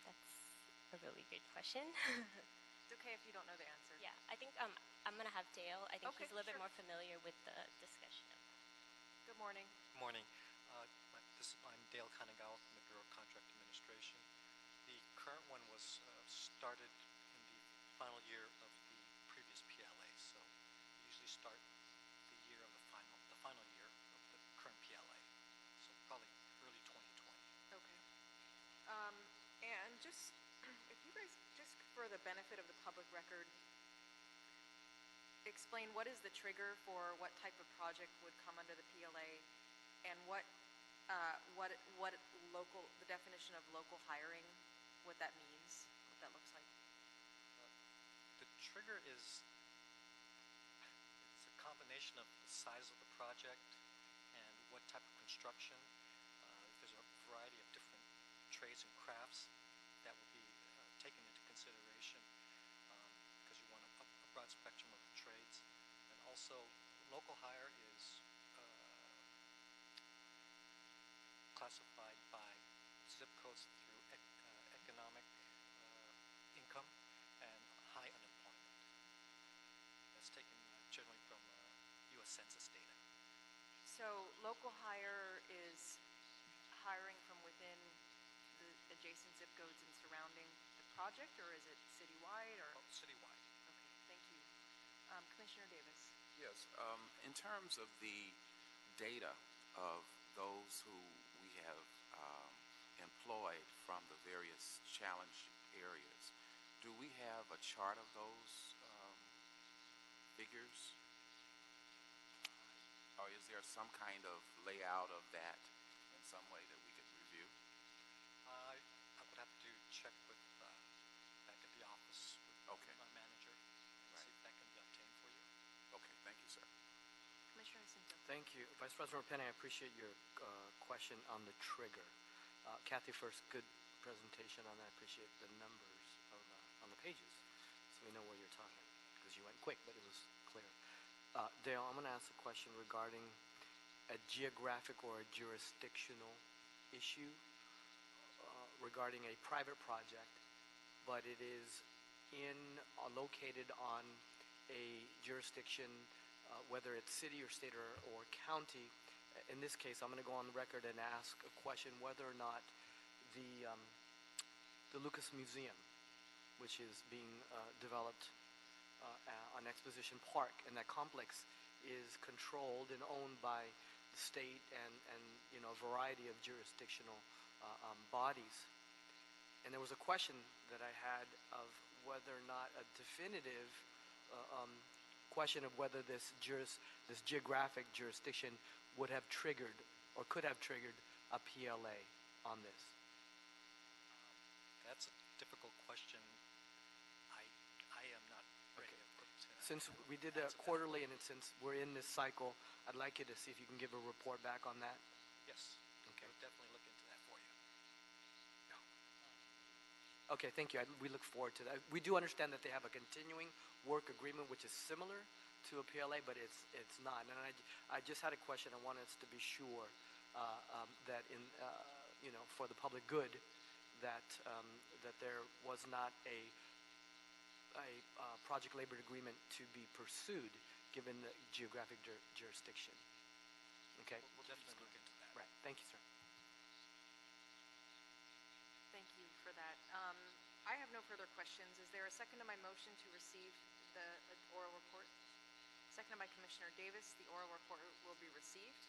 That's a really good question. It's okay if you don't know the answer. Yeah, I think I'm going to have Dale. I think Okay, he's a little bit sure. more familiar with the discussion. Good morning. Good morning. I'm Dale Kanagawa from the Bureau of Contract Administration. The current one was started in the final year of the previous PLA, so we usually start the year of the final year of the current PLA, so probably early 2020. Okay. And just, if you guys, just for the benefit of the public record, explain what is the trigger for what type of project would come under the PLA, and what local, the definition of local hiring, what that means, what that looks like. The trigger is, it's a combination of the size of the project and what type of construction. There's a variety of different trades and crafts that will be taken into consideration because you want a broad spectrum of the trades. And also, local hire is classified by zip codes through economic income and high unemployment. That's taken generally from U.S. Census data. So local hire is hiring from within the adjacent zip codes and surrounding the project, or is it citywide? Or citywide. Okay, thank you. Commissioner Davis. Yes, in terms of the data of those who we have employed from the various challenge areas, do we have a chart of those figures? Or is there some kind of layout of that in some way that we could review? I would have to check with back at the office with my manager and see if that can be obtained for you. Okay, thank you, sir. Commissioner Jacinto. Thank you. Vice President Penny, I appreciate your question on the trigger. Kathy, first, good presentation on that. I appreciate the numbers on the pages, so we know where you're talking, because you went quick, but it was clear. Dale, I'm going to ask a question regarding a geographic or a jurisdictional issue regarding a private project, but it is located on a jurisdiction, whether it's city or state or county. In this case, I'm going to go on the record and ask a question whether or not the Lucas Museum, which is being developed on Exposition Park, and that complex is controlled and owned by the state and a variety of jurisdictional bodies. And there was a question that I had of whether or not a definitive question of whether this geographic jurisdiction would have triggered or could have triggered a PLA on this. That's a difficult question. I am not ready to Since we did that quarterly, and since we're in this cycle, I'd like you to see if you can give a report back on that. Yes. Okay. We'll definitely look into that for you. Okay, thank you. We look forward to that. We do understand that they have a continuing work agreement, which is similar to a PLA, but it's not. And I just had a question. I wanted us to be sure that for the public good, that there was not a project labor agreement to be pursued given the geographic jurisdiction. Okay? We'll definitely look into that. Right. Thank you, sir. Thank you for that. I have no further questions. Is there a second to my motion to receive the oral report? Seconded by Commissioner Davis. The oral report will be received.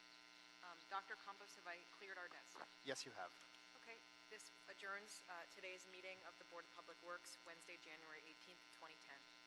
Dr. Campos, have I cleared our desk? Yes, you have. Okay. This adjourns today's meeting of the Board of Public Works, Wednesday, January 18th, 2010.